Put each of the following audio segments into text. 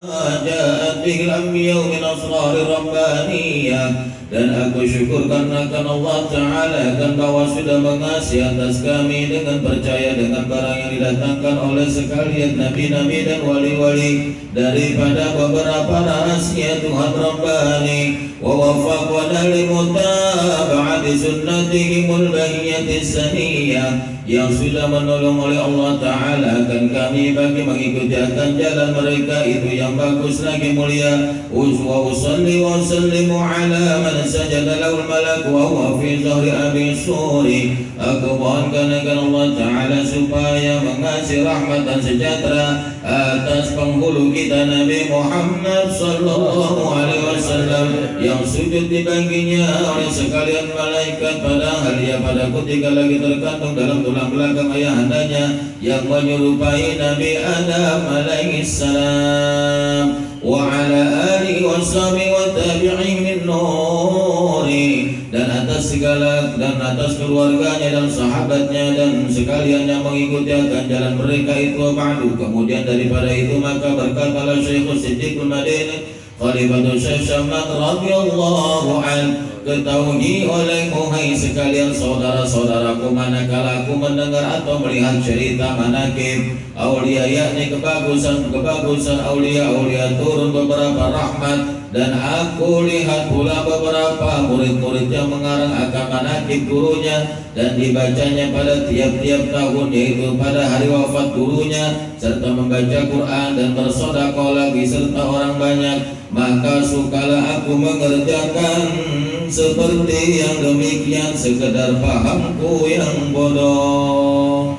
جاءت به الأنبياء من أسرار ربانية. Dan aku syukurkan akan Allah Ta'ala kan bahwa sudah mengasihi atas kami dengan percaya dengan barang yang didatangkan oleh sekalian nabi-nabi dan wali-wali daripada beberapa rahasia Tuhan Rabbani, wa wafaqana limutaba'ati sunnatihimul bahiyyatis saniyah, yang sudah menolong oleh Allah Ta'ala akan kami bagi mengikuti akan jalan mereka itu yang bagus lagi mulia. Wa usalli wa sallimu ala man sajada lahul malak wa huwa fi zahri abi suri. Aku mohonkan akan Allah Ta'ala supaya mengasih rahmat dan sejahtera atas penghulu kita Nabi Muhammad sallallahu alaihi wasallam yang sujud di baginya oleh sekalian malaikat, padahal dia pada ketika lagi terkandung dalam tulang belakang ayahandanya yang menyerupai Nabi Adam alaihi salam, wa ala alihi wa sahbihi wa tabi'in min nuri, dan atas segala dan atas keluarganya dan sahabatnya dan sekalian yang mengikuti akan jalan mereka itu. Ba'du, kemudian daripada itu maka berkatalah Syekhul Siddiqul Madini Khalifatul Syekh Syamad radhiyallahu an, ketahui olehmu hai sekalian saudara-saudaraku, manakala aku mendengar atau melihat cerita manakib aulia, yakni kebagusan aulia turun beberapa rahmat, dan aku lihat pula beberapa murid-murid yang mengarang akan manakib gurunya dan dibacanya pada tiap-tiap tahun, yaitu pada hari wafat gurunya, serta membaca Quran dan bersedekah lagi serta orang banyak, maka sukalah aku mengerjakan seperti yang demikian sekedar pahamku yang bodoh.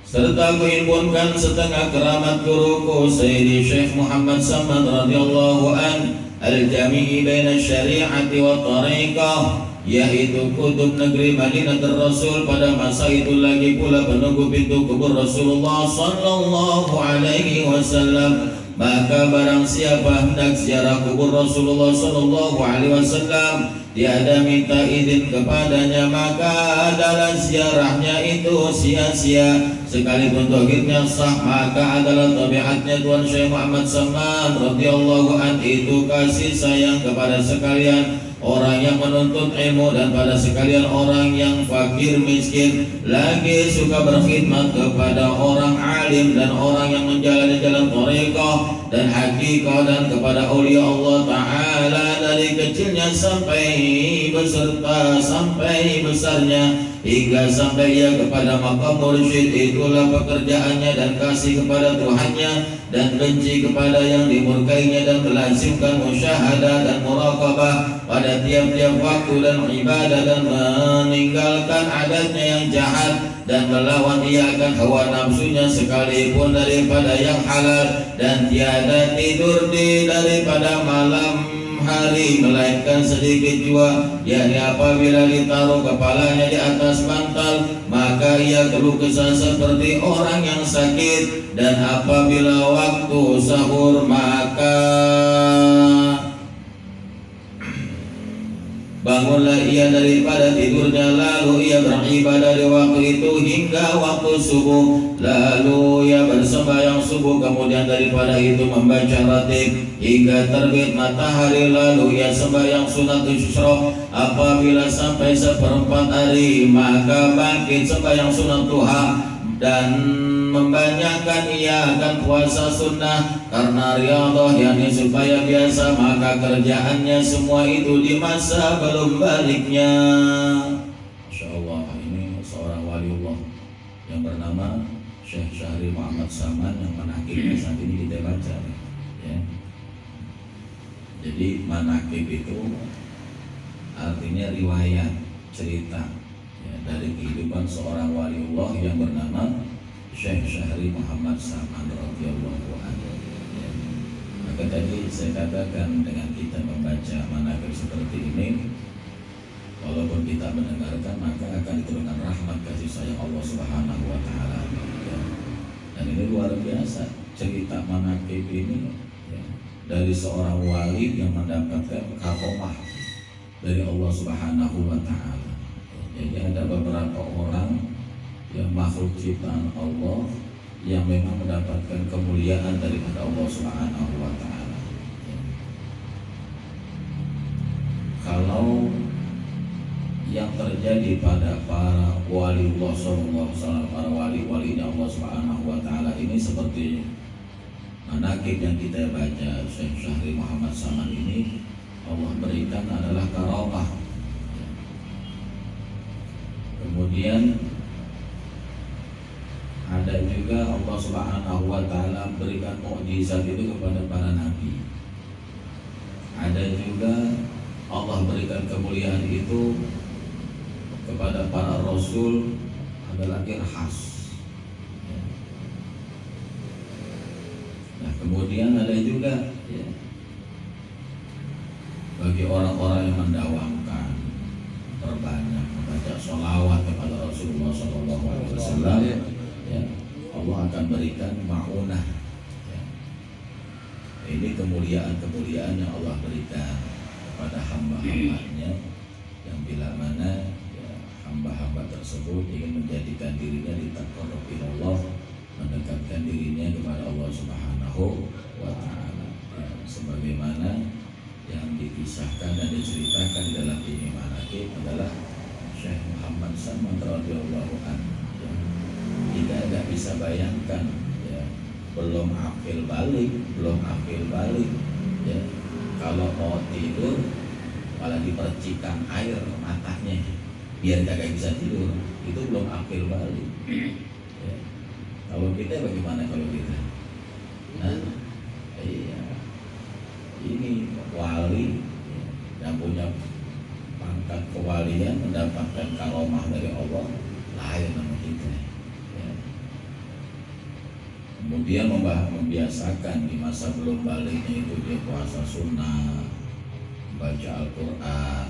Serta kuhimpunkan setengah keramat guruku Sayyidi Syekh Muhammad Samad radhiyallahu an al-jami'i baina syari'ati wa tariqah, yaitu kutub negeri Madinatul Rasul. Pada masa itu lagi pula penunggu pintu kubur Rasulullah sallallahu alaihi wasallam. Maka barang siapa hendak ziarah kubur Rasulullah sallallahu alaihi wasallam tiada minta izin kepadanya, maka adalah ziarahnya itu sia-sia. Sekalipun tauhidnya sah, maka adalah tabiatnya Tuan Syekh Muhammad Samad radhiyallahu an itu kasih sayang kepada sekalian orang yang menuntut ilmu dan pada sekalian orang yang fakir miskin, lagi suka berkhidmat kepada orang alim dan orang yang menjalani jalan thariqah dan hakikah, dan kepada aulia Allah Ta'ala dari kecilnya sampai beserta sampai besarnya hingga sampai ia kepada maqam mursyid. Itulah pekerjaannya dan kasih kepada Tuhannya dan benci kepada yang dimurkainya, dan melazimkan musyahadah dan muraqabah pada tiap-tiap waktu dan ibadah, dan meninggalkan adatnya yang jahat dan melawan ia akan hawa nafsunya sekalipun daripada yang halal, dan tiada tidur daripada malam hari melainkan sedikit jua, yakni apabila ditaruh kepalanya di atas bantal maka ia keluh kesah seperti orang yang sakit, dan apabila waktu sahur maka bangunlah ia daripada tidurnya, lalu ia beribadah di waktu itu hingga waktu subuh, lalu ia bersembahyang subuh, kemudian daripada itu membaca ratib hingga terbit matahari, lalu ia sembahyang sunatul syurah. Apabila sampai seperempat hari maka bangkit sembahyang sunat duha, dan membanyakkan ia akan puasa sunnah karena riyadhah, yakni supaya biasa, maka kerjaannya semua itu di masa belum baliknya. Masya Allah, ini seorang waliullah yang bernama Syekh Syahri Muhammad Saman yang manakibnya saat ini kita baca ya. Jadi manakib itu artinya riwayat, cerita ya, dari kehidupan seorang waliullah yang bernama Syekh Syahri Muhammad Saman radhiyallahu anhu. Ya. Maka tadi saya katakan dengan kita membaca manakib seperti ini, walaupun kita mendengarkan maka akan diturunkan rahmat kasih sayang Allah Subhanahu wa taala. Ya. Dan ini luar biasa cerita manakib ini ya, dari seorang wali yang mendapatkan karomah dari Allah Subhanahu wa taala. Jadi ada beberapa orang yang makhluk ciptaan Allah yang memang mendapatkan kemuliaan daripada Allah Subhanahu wa taala. Kalau yang terjadi pada para wali Allah sallallahu alaihi wasallam, para wali-walinya Allah Subhanahu wa taala ini seperti manaqib yang kita baca Syekh Syahri Muhammad Saman ini, Allah berikan adalah karamah. Kemudian ada juga Allah Subhanahu wa taala berikan mukjizat itu kepada para nabi. Ada juga Allah berikan kemuliaan itu kepada para rasul, adalah irhas. Nah, kemudian ada juga bagi orang-orang yang mendawamkan, perbanyak membaca sholawat kepada Rasulullah SAW, Allah akan berikan ma'unah. Ini kemuliaan-kemuliaan yang Allah berikan kepada hamba-hambanya, yang bila mana hamba-hamba tersebut ingin menjadikan dirinya ditaqarrab ila Allah, mendekatkan dirinya kepada Allah Subhanahu wa taala, sebagaimana yang dikisahkan dan diceritakan di dalam ini manaqib adalah Syekh Muhammad Saman radhiyallahu anhu. Kita tidak bisa bayangkan, belum akil balik, kalau mau tidur malah dipercikan air matanya biar kagak bisa tidur, itu belum akil balik. Kalau kita bagaimana kalau kita? Nah, iya, ini wali yang punya pangkat kewalian mendapatkan karomah dari Allah, lain sama kita. Kemudian membiasakan di masa belum baliknya itu dia puasa sunnah, membaca Al-Quran,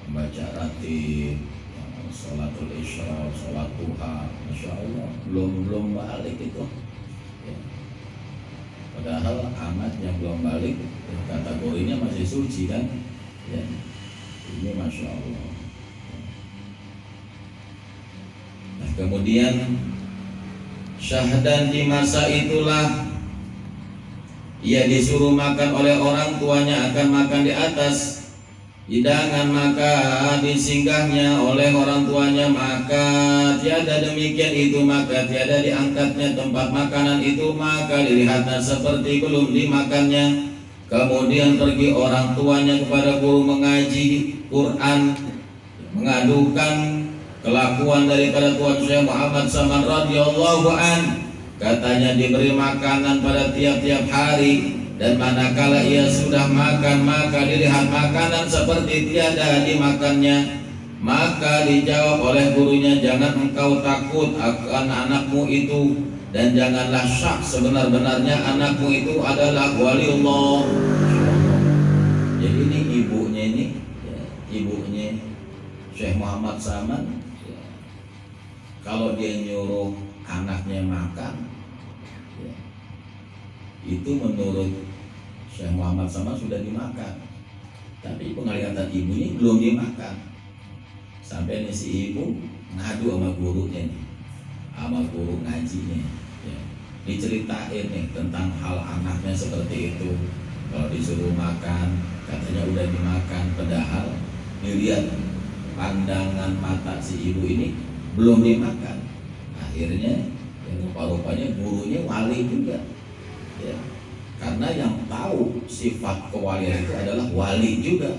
membaca ratib, sholatul isya, sholat duha. Masya Allah, belum balik itu. Padahal amat yang belum balik kategorinya masih suci kan? Ini Masya Allah. Nah, kemudian syahdan di masa itulah ia disuruh makan oleh orang tuanya, akan makan di atas hidangan, maka disinggahnya oleh orang tuanya, maka tiada demikian itu, maka tiada diangkatnya tempat makanan itu, maka dilihatnya seperti belum dimakannya. Kemudian pergi orang tuanya kepada guru mengaji Quran, mengadukan kelakuan daripada Tuan Syekh Muhammad Saman radhiyallahu an. Katanya diberi makanan pada tiap-tiap hari, dan manakala ia sudah makan maka dilihat makanan seperti tiada dimakannya. Maka dijawab oleh gurunya, jangan engkau takut akan anakmu itu, dan janganlah syak, sebenar-benarnya anakmu itu adalah waliullah. Jadi ini ibunya Syekh Muhammad Saman. Kalau dia nyuruh anaknya makan, itu menurut Syekh Muhammad Saman sudah dimakan, tapi penglihatan ibunya belum dimakan. Sampai si ibu ngadu sama gurunya nih, sama guru ngajinya, diceritain nih tentang hal anaknya seperti itu. Kalau disuruh makan katanya udah dimakan, padahal dilihat pandangan mata si ibu ini belum dimakan. Akhirnya rupa-rupanya gurunya wali juga, karena yang tahu sifat kewalian itu adalah wali juga.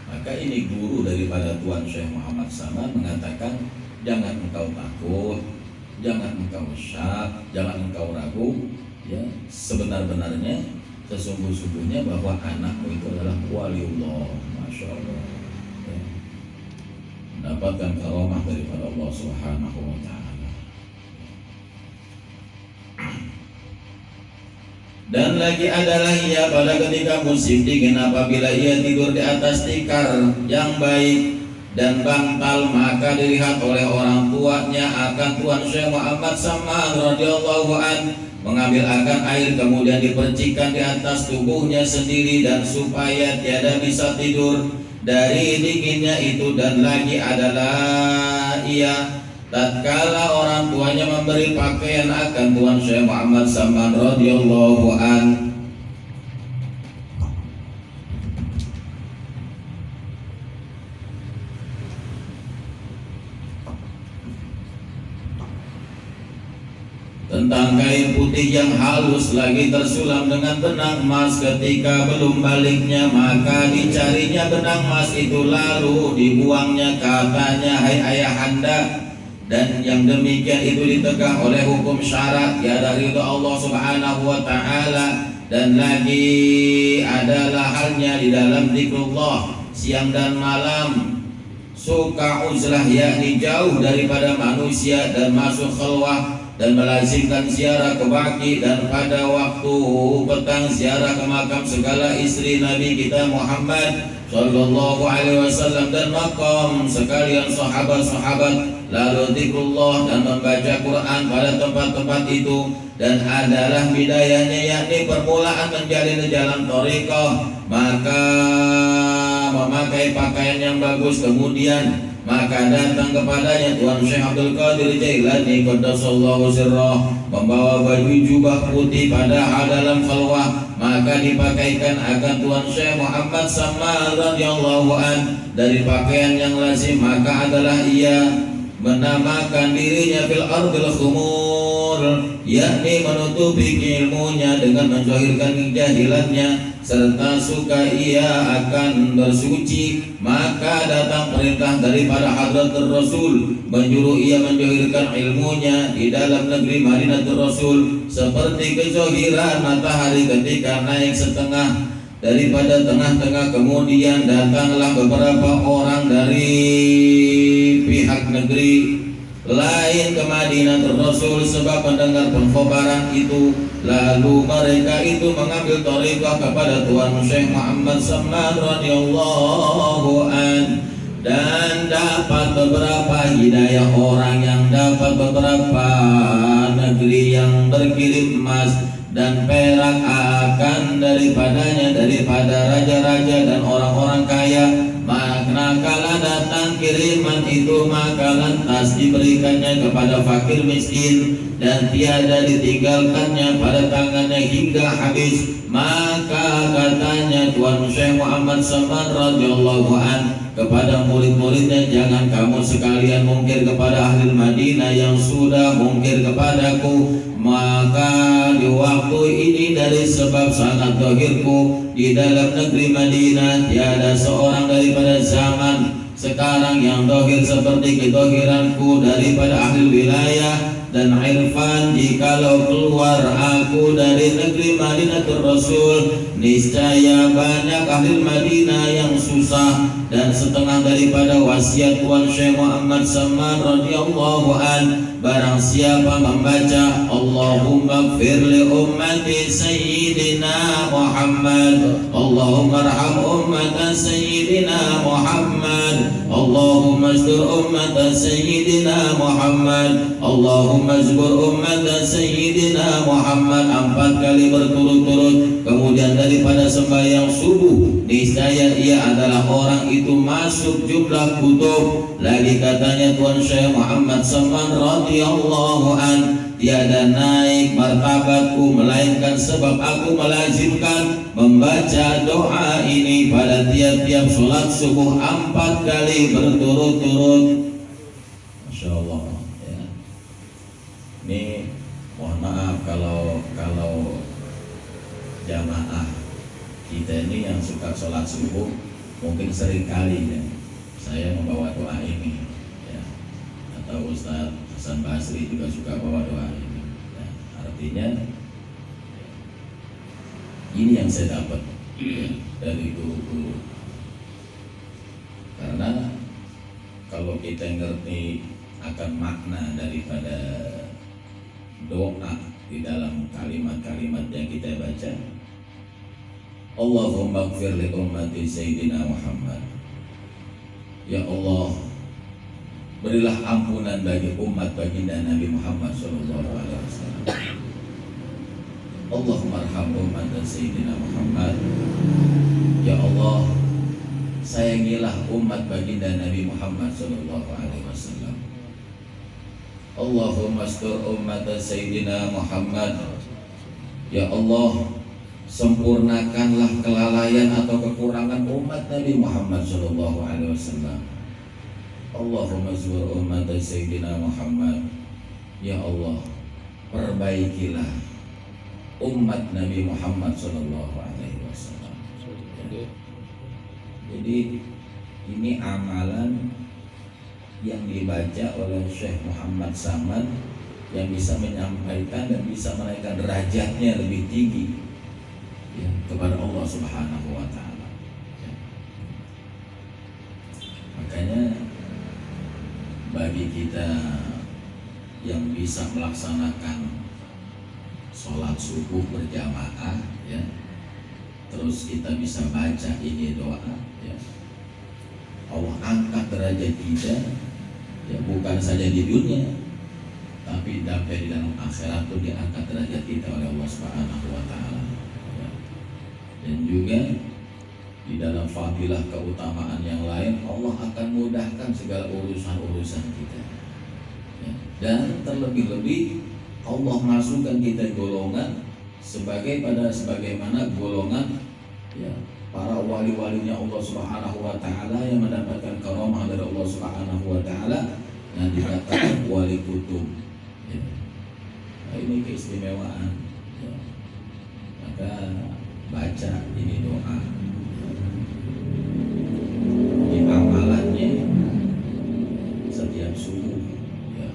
Maka ini guru daripada Tuan Syekh Muhammad Saman mengatakan, jangan engkau takut, jangan engkau syak, jangan engkau ragu, sebenar-benarnya, sesungguh-sungguhnya bahwa anakmu itu adalah waliullah. Masya Allah, mendapatkan karomah daripada Allah Subhanahu wa ta'ala. Dan lagi adalah ia pada ketika musim dingin, apabila ia tidur di atas tikar yang baik dan bantal, maka dilihat oleh orang tuanya akan Tuan Syekh Muhammad Saman radhiyallahu an mengambil akan air, kemudian dipercikan di atas tubuhnya sendiri, dan supaya tiada bisa tidur, dari dinginnya itu, dan lagi adalah ia tatkala orang tuanya memberi pakaian akan Tuan Syekh Muhammad Saman radhiyallahu an. Tentang kain putih yang halus lagi tersulam dengan benang emas, ketika belum baliknya maka dicarinya benang emas itu lalu dibuangnya, katanya, hai ayahanda, dan yang demikian itu ditegah oleh hukum syarat, ya dari ridha Allah subhanahu wa ta'ala. Dan lagi adalah halnya di dalam zikrullah siang dan malam, suka uzlah yakni jauh daripada manusia dan masuk khalwah, dan melazimkan ziarah ke baki, dan pada waktu petang ziarah ke makam segala istri Nabi kita Muhammad sallallahu alaihi wasallam dan makam sekalian sahabat-sahabat, lalu zikrullah dan membaca Quran pada tempat-tempat itu. Dan adalah bidayahnya yakni permulaan menjalin jalan thariqah, maka memakai pakaian yang bagus, kemudian maka datang kepadanya Tuan Syekh Abdul Qadir Jailani qaddasallahu sirrah membawa baju jubah putih pada dalam khalwah, maka dipakaikan akan Tuan Syekh Muhammad Saman radhiyallahu an dari pakaian yang lazim, maka adalah ia menamakan dirinya fil ardil khumur, yakni menutupi ilmunya dengan menjahilkan jahilannya, serta suka ia akan bersuci, maka datang perintah daripada Hadratul Rasul menyuruh ia menjahilkan ilmunya di dalam negeri Madinatul Rasul, seperti kezohiran matahari ketika naik setengah daripada tengah-tengah. Kemudian datanglah beberapa orang dari pihak negeri lain ke Madinatul Rasul sebab mendengar pengkhabaran itu, lalu mereka itu mengambil thariqah kepada Tuan Syekh Muhammad Saman radhiyallahu an, dan dapat beberapa hidayah orang yang dapat beberapa negeri yang berkirim emas dan perak akan daripadanya, daripada raja-raja dan orang-orang kaya. Manakala datang kiriman itu, maka lantas diberikannya kepada fakir miskin dan tiada ditinggalkannya pada tangannya hingga habis. Maka katanya Tuan Syekh Muhammad Saman radhiyallahu an kepada murid-muridnya, jangan kamu sekalian mungkir kepada ahli Madinah yang sudah mungkir kepadaku, maka di waktu ini dari sebab sangat dohirku di dalam negeri Madinah tiada seorang daripada zaman sekarang yang dohir seperti kedohiranku daripada ahli wilayah dan irfan. Jikalau keluar aku dari negeri Madinatul Rasul, niscaya banyak ahli Madinah yang susah, dan setengah daripada wasiat Tuan Syekh Muhammad Saman radhiyallahu an, barang siapa membaca Allahumma gfir li ummati Sayyidina Muhammad, Allahumma arham ummata Sayyidina Muhammad, Allahumma ajdur ummata Sayyidina Muhammad, Allahumma ajbur ummata Sayyidina Muhammad 4 kali berturut-turut. Kemudian daripada sembahyang subuh, niscaya ia adalah orang itu masuk jumlah kutub. Lagi katanya Tuan Syekh Muhammad Saman radhiyallahu an, tiada naik martabatku melainkan sebab aku melazimkan membaca doa ini pada tiap-tiap sholat subuh 4 kali berturut-turut. Masya Allah ya. Ini mohon maaf kalau jamaah kita ini yang suka sholat subuh mungkin sering kali ya saya membawa doa ini ya, atau Ustaz Hasan Basri juga suka bawa doa ini ya. Artinya ini yang saya dapat ya, dari guru-guru, karena kalau kita ngerti akan makna daripada doa di dalam kalimat-kalimat yang kita baca, Allahumma gfir li ummati Sayyidina Muhammad, ya Allah berilah ampunan bagi umat baginda Nabi Muhammad sallallahu alaihi wasallam. Allahumma arham ummata Sayyidina Muhammad, ya Allah sayangilah umat baginda Nabi Muhammad sallallahu alaihi wasallam. Allahumma astur ummat Sayyidina Muhammad. Ya Allah, sempurnakanlah kelalaian atau kekurangan umat Nabi Muhammad sallallahu alaihi wasallam. Allahumma zur ummat Sayyidina Muhammad. Ya Allah, perbaikilah umat Nabi Muhammad sallallahu alaihi wasallam. Jadi ini amalan yang dibaca oleh Syekh Muhammad Saman yang bisa menyampaikan dan bisa menaikkan derajatnya lebih tinggi ya, kepada Allah Subhanahu wa Ta'ala ya. Makanya bagi kita yang bisa melaksanakan sholat subuh berjamaah ya, terus kita bisa baca ini doa ya, Allah angkat derajat kita ya, bukan saja di dunia tapi sampai di dalam akhirat pun diangkat derajat kita oleh Allah Subhanahu wa Ta'ala ya. Dan juga di dalam fadilah keutamaan yang lain, Allah akan mudahkan segala urusan-urusan kita ya. Dan terlebih-lebih Allah masukkan kita golongan sebagaimana golongan ya, para wali-walinya Allah Subhanahu wa Ta'ala yang mendapatkan karamah dari Allah Subhanahu wa Ta'ala yang dikatakan wali kutub ya. Nah, ini keistimewaan ya. Maka baca ini doa ya. Di amalannya setiap subuh ya,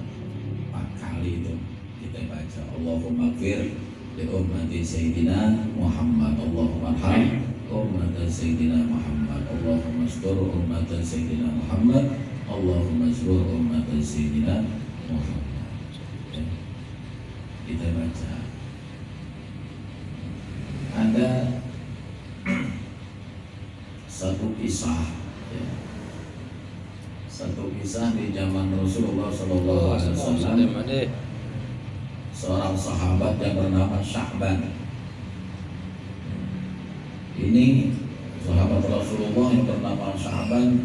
4 kali itu kita baca Allahumma gfir li ummati Sayyidina Muhammad, Allahumma arham ummat Sayyidina Muhammad, Allahumma astur ummat Sayyidina Muhammad, Allahumma astur ummat Sayyidina Muhammad ya. Kita baca. Ada satu kisah ya. Satu kisah di zaman Rasulullah sallallahu alaihi wasallam, seorang sahabat yang bernama Sya'ban. Ini sahabat Rasulullah yang bernama Sya'ban,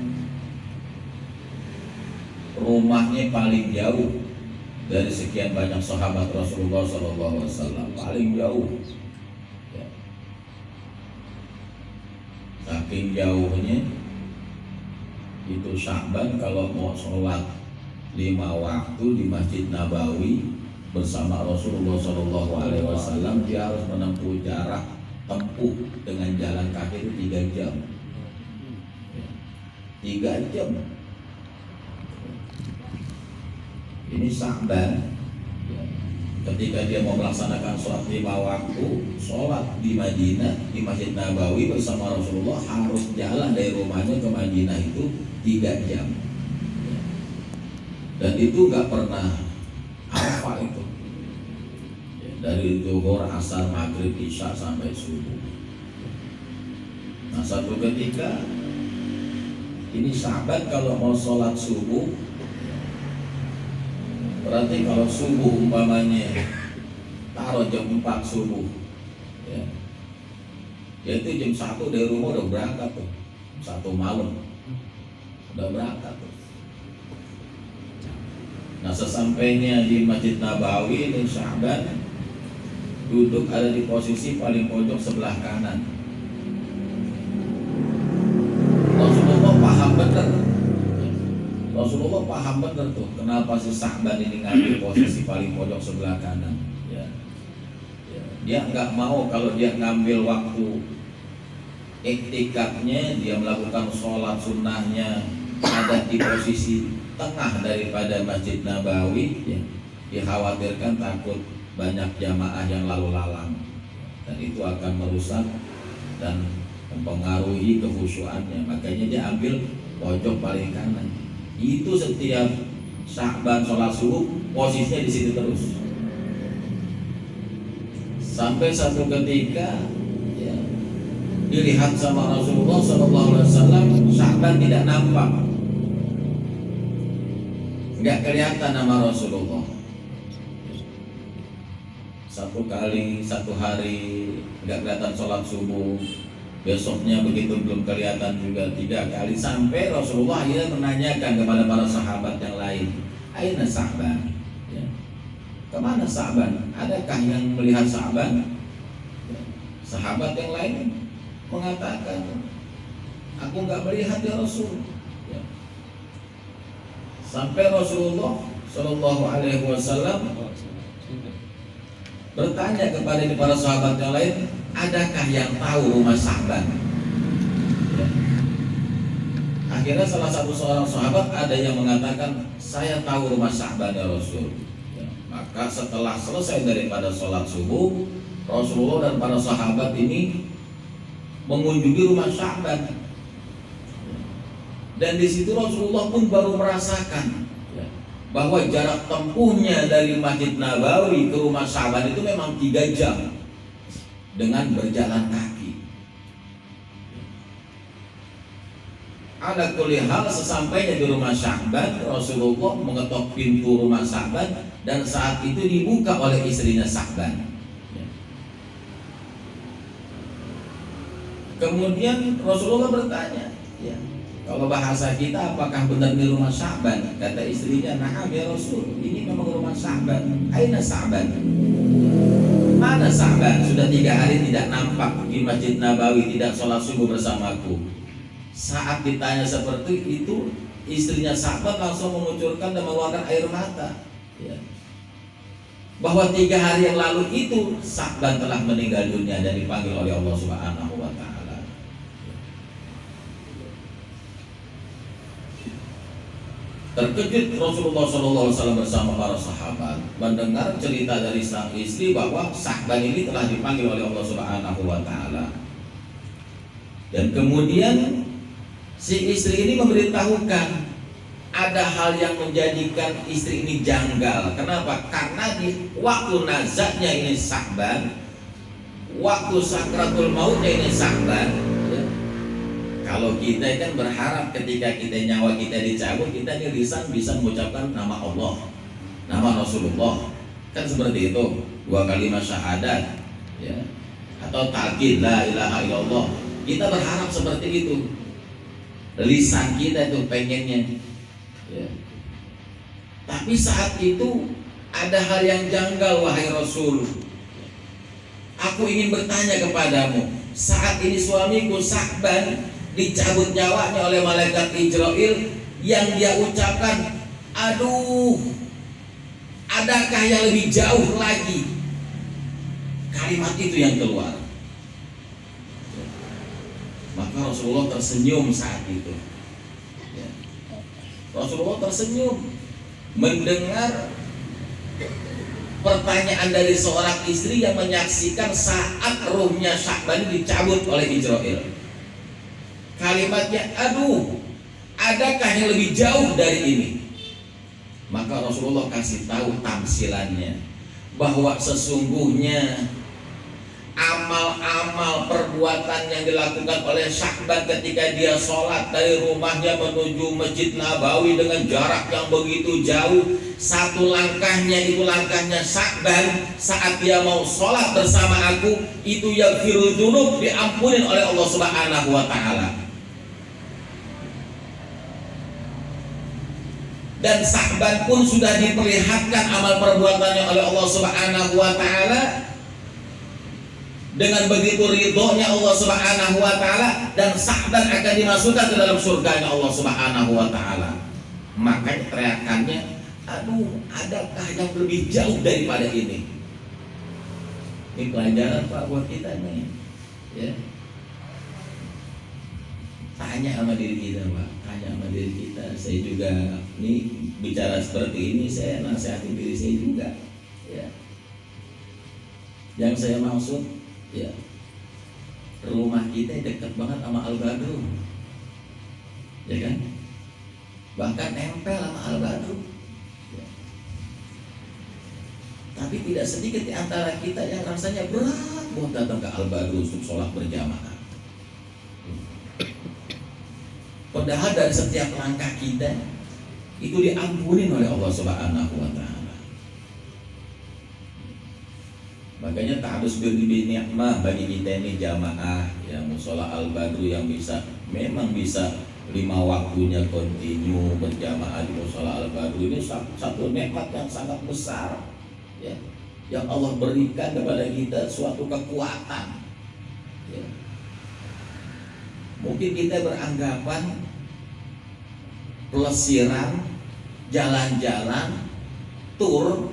rumahnya paling jauh dari sekian banyak sahabat Rasulullah SAW, paling jauh ya. Saking jauhnya itu Sya'ban kalau mau sholat 5 waktu di Masjid Nabawi bersama Rasulullah SAW, dia harus menempuh jarak tempuh dengan jalan kaki itu 3 jam. 3 jam. Ini Sya'ban ketika dia mau melaksanakan sholat 5 waktu, sholat di Madinah di Masjid Nabawi bersama Rasulullah, harus jalan dari rumahnya ke Madinah itu 3 jam. Dan itu gak pernah apa itu ya, dari zuhur, asar, maghrib, isya sampai subuh. Nah satu ketika ini sahabat kalau mau sholat subuh, berarti kalau subuh umpamanya taruh jam 4 subuh ya, yaitu jam 1 dari rumah udah berangkat tuh, 1 malam udah berangkat tuh. Nah sesampainya di Masjid Nabawi ini Sya'ban duduk ada di posisi paling pojok sebelah kanan. Rasulullah paham benar tuh kenapa si Sya'ban ini ngambil posisi paling pojok sebelah kanan ya. Dia nggak mau kalau dia ngambil waktu iktikafnya, dia melakukan sholat sunnahnya ada di posisi tengah daripada Masjid Nabawi ya, dikhawatirkan takut banyak jamaah yang lalu lalang dan itu akan merusak dan mempengaruhi kekhusyuannya. Makanya dia ambil pojok paling kanan. Itu setiap Sya'ban sholat subuh posisinya di situ terus sampai satu ketika ya, dilihat sama Rasulullah SAW, Sya'ban tidak nampak, nggak kelihatan nama Rasulullah. Satu hari nggak kelihatan sholat subuh, Besoknya begitu belum kelihatan juga 3 kali, sampai Rasulullah akhirnya menanyakan kepada para sahabat yang lain, aina Sa'ban? Ya. Kemana Sa'ban? Adakah yang melihat Sa'ban? Ya. Sahabat yang lain mengatakan, aku nggak melihat ya Rasul. Ya. Sampai Rasulullah Shallallahu Alaihi Wasallam bertanya kepada para sahabat yang lain, adakah yang tahu rumah Sa'ban? Ya. Akhirnya salah satu seorang sahabat ada yang mengatakan, saya tahu rumah Sa'ban ya Rasul. Ya. Maka setelah selesai daripada sholat subuh, Rasulullah dan para sahabat ini mengunjungi rumah Sa'ban. Dan di situ Rasulullah pun baru merasakan bahwa jarak tempuhnya dari Masjid Nabawi ke rumah Sa'ban itu memang 3 jam dengan berjalan kaki. Ala kulli hal, sesampainya di rumah Sa'ban, Rasulullah mengetok pintu rumah Sa'ban dan saat itu dibuka oleh istrinya Sa'ban. Kemudian Rasulullah bertanya, ya, kalau bahasa kita, apakah benar di rumah Sa'ban? Kata istrinya, na'am ya Rasul, ini memang rumah Sa'ban. Aina Sa'ban? Mana Sa'ban? Sudah 3 hari tidak nampak di Masjid Nabawi, tidak sholat subuh bersamaku. Saat ditanya seperti itu, istrinya Sa'ban langsung mengucurkan dan mengeluarkan air mata, ya, bahwa 3 hari yang lalu itu Sa'ban telah meninggal dunia dan dipanggil oleh Allah Subhanahu wa Ta'ala. Terkejut Rasulullah SAW bersama para sahabat mendengar cerita dari sang istri bahwa Sa'ban ini telah dipanggil oleh Allah Subhanahu wa Ta'ala. Dan kemudian si istri ini memberitahukan ada hal yang menjadikan istri ini janggal. Kenapa? Karena di waktu nazaknya ini Sa'ban, waktu sakratul mautnya ini Sa'ban. Kalau kita kan berharap ketika kita nyawa kita dicabut, kita di lisan bisa mengucapkan nama Allah, nama Rasulullah, kan seperti itu, 2 kalimat syahadat, ya, atau talqin la ilaha illallah. Kita berharap seperti itu. Lisan kita itu pengennya, ya. Tapi saat itu ada hal yang janggal, wahai Rasul. Aku ingin bertanya kepadamu. Saat ini suamiku Sa'ban dicabut nyawanya oleh malaikat Israil, yang dia ucapkan, aduh, adakah yang lebih jauh lagi? Kalimat itu yang keluar. Maka Rasulullah tersenyum saat itu. Rasulullah tersenyum mendengar pertanyaan dari seorang istri yang menyaksikan saat ruhnya Sa'ban dicabut oleh Israil. Kalimatnya, aduh, adakah yang lebih jauh dari ini? Maka Rasulullah kasih tahu tamsilannya, bahwa sesungguhnya amal-amal perbuatan yang dilakukan oleh Sa'ban ketika dia sholat dari rumahnya menuju Masjid Nabawi dengan jarak yang begitu jauh, 1 langkahnya itu langkahnya Sa'ban saat dia mau sholat bersama aku, itu yaghfirul dzunub, diampunin oleh Allah Subhanahu wa Ta'ala. Dan Sa'ban pun sudah diperlihatkan amal perbuatannya oleh Allah Subhanahu wa Ta'ala. Dengan begitu ridhonya Allah Subhanahu wa Ta'ala, dan Sa'ban akan dimasukkan ke dalam surganya Allah Subhanahu wa Ta'ala. Makanya teriakannya, aduh, adakah yang lebih jauh daripada ini? Ini pelajaran Pak buat kita nih, ya. Tanya sama diri kita, Pak. Tanya sama diri kita. Saya juga nih bicara seperti ini, saya nasihatin diri saya juga, ya. Yang saya maksud, ya, rumah kita dekat banget sama Al-Badru, ya kan? Bahkan nempel sama Al-Badru, ya. Tapi tidak sedikit di antara kita yang rasanya berat buat datang ke Al-Badru untuk sholat berjamaah. Padahal dari setiap langkah kita itu diampuni oleh Allah Subhanahu wa Ta'ala. Makanya harus beri nikmat bagi kita ini jamaah yang musola Al-Badru yang memang bisa 5 waktunya kontinu berjamaah di musola Al-Badru ini satu nikmat yang sangat besar ya, yang Allah berikan kepada kita suatu kekuatan ya. Mungkin kita beranggapan pelesiran, jalan-jalan, tur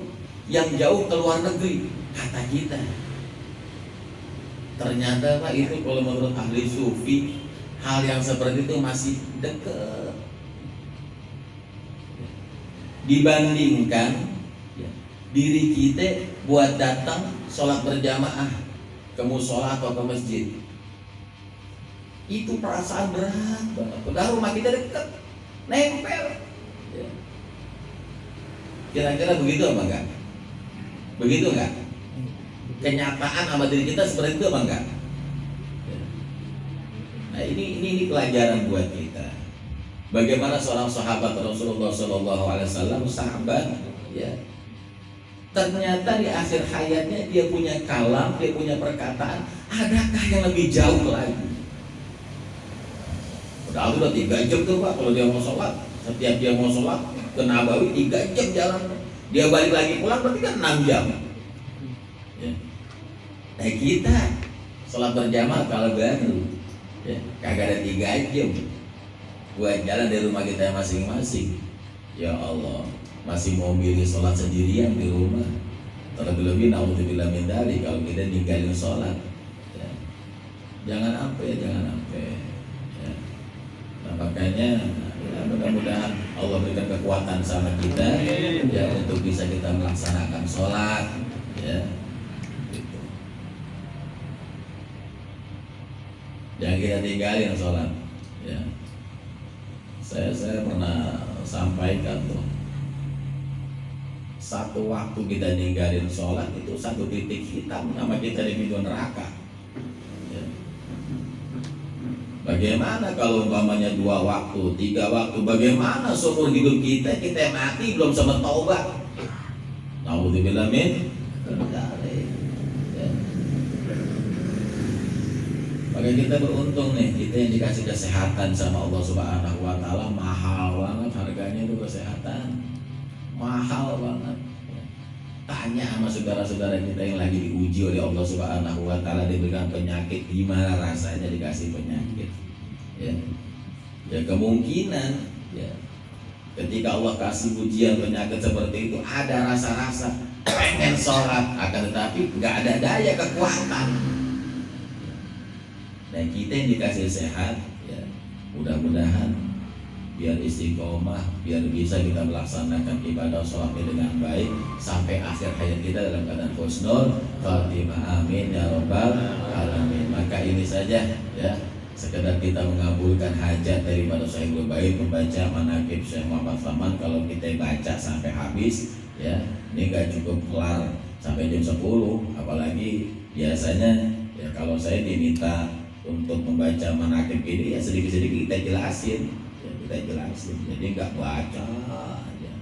yang jauh ke luar negeri kata kita. Ternyata Pak itu kalau menurut ahli sufi hal yang seperti itu masih dekat dibandingkan ya, diri kita buat datang sholat berjamaah ke musola atau ke masjid. Itu perasaan berat banget. Padahal rumah kita dekat, nempel ya. Kira-kira begitu apa enggak? Begitu enggak? Kenyataan sama diri kita seperti itu apa enggak? Nah ini pelajaran buat kita. Bagaimana seorang sahabat Rasulullah SAW, sahabat, ya, ternyata di akhir hayatnya dia punya kalam, dia punya perkataan. Adakah yang lebih jauh lagi? Udah 3 jam tuh Pak kalau dia mau sholat. Setiap dia mau sholat ke Nabawi 3 jam jalan. Dia balik lagi pulang berarti kan 6 jam. Ya. Nah kita sholat berjamaah kalau baru ya, kagak ada 3 jam buat jalan dari rumah kita masing-masing. Ya Allah, masih mau milih sholat sendirian di rumah. Terlebih-lebih naudzubillah min dzalik kalau kita ninggalin sholat ya. Jangan sampai ya. Nah, makanya ya, mudah-mudahan Allah berikan kekuatan sama kita ya untuk bisa kita melaksanakan sholat ya. Jangan kita tinggalin sholat ya. Saya pernah sampaikan tuh, satu waktu kita ninggalin sholat itu satu titik hitam nama kita di pintu neraka ya. Bagaimana kalau umpamanya 2 waktu, 3 waktu, bagaimana seumur hidup kita mati belum sempat taubat. Naudzubillah min Maka kita beruntung nih, kita yang dikasih kesehatan sama Allah Subhanahu wa Ta'ala. Mahal banget harganya itu kesehatan, mahal banget. Tanya sama saudara-saudara kita yang lagi diuji oleh Allah Subhanahu wa Ta'ala, diberikan penyakit, gimana rasanya dikasih penyakit ya kemungkinan ya, ketika Allah kasih ujian penyakit seperti itu, ada rasa-rasa pengen sholat, akan tetapi nggak ada daya kekuatan. Nah kita yang dikasih sehat ya, mudah-mudahan biar istiqomah, biar bisa kita melaksanakan ibadah sholatnya dengan baik sampai akhir hayat kita dalam keadaan husnul khatimah. Amin ya rabbal alamin. Maka ini saja ya, sekedar kita mengabulkan hajat daripada Sahibul Bait, membaca manaqib Syekh Muhammad Saman. Kalau kita baca sampai habis ya, ini nggak cukup kelar sampai jam 10. Apalagi biasanya ya kalau saya diminta untuk membaca manaqib ini ya sedikit-sedikit kita jelasin ya, jadi nggak baca ya.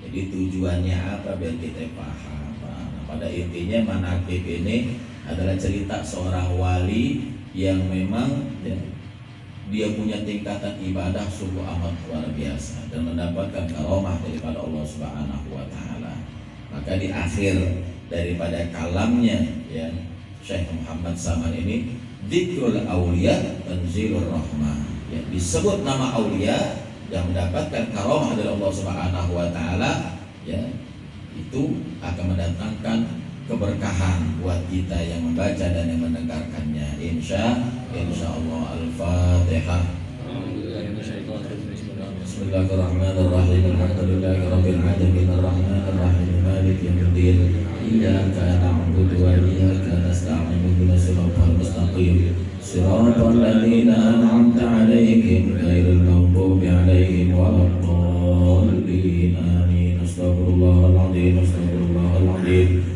Jadi tujuannya apa biar kita paham. Nah, pada intinya manaqib ini adalah cerita seorang wali yang memang ya, dia punya tingkatan ibadah sungguh amat luar biasa dan mendapatkan karomah daripada Allah Subhanahu wa Ta'ala. Maka di akhir daripada kalamnya ya, Syekh Muhammad Saman ini, Dzikrul Auliya Tanzilur Rahmah ya, disebut nama aulia yang mendapatkan karomah dari Allah Subhanahu wa Ta'ala ya, itu akan mendatangkan keberkahan buat kita yang membaca dan yang mendengarkannya. Insya Allah. Al-Fatihah. Bismillahirrahmanirrahim. Alhamdulillahirabbil alamin arrahmanir rahim maliki yaumiddin. Iyyaka na'budu wa iyyaka nasta'in. Ihdinas siratal mustaqim. Siratal ladzina an'amta 'alaihim ghairil maghdubi 'alaihim waladdallin. Amin. Astaghfirullahaladzim. Astaghfirullahaladzim.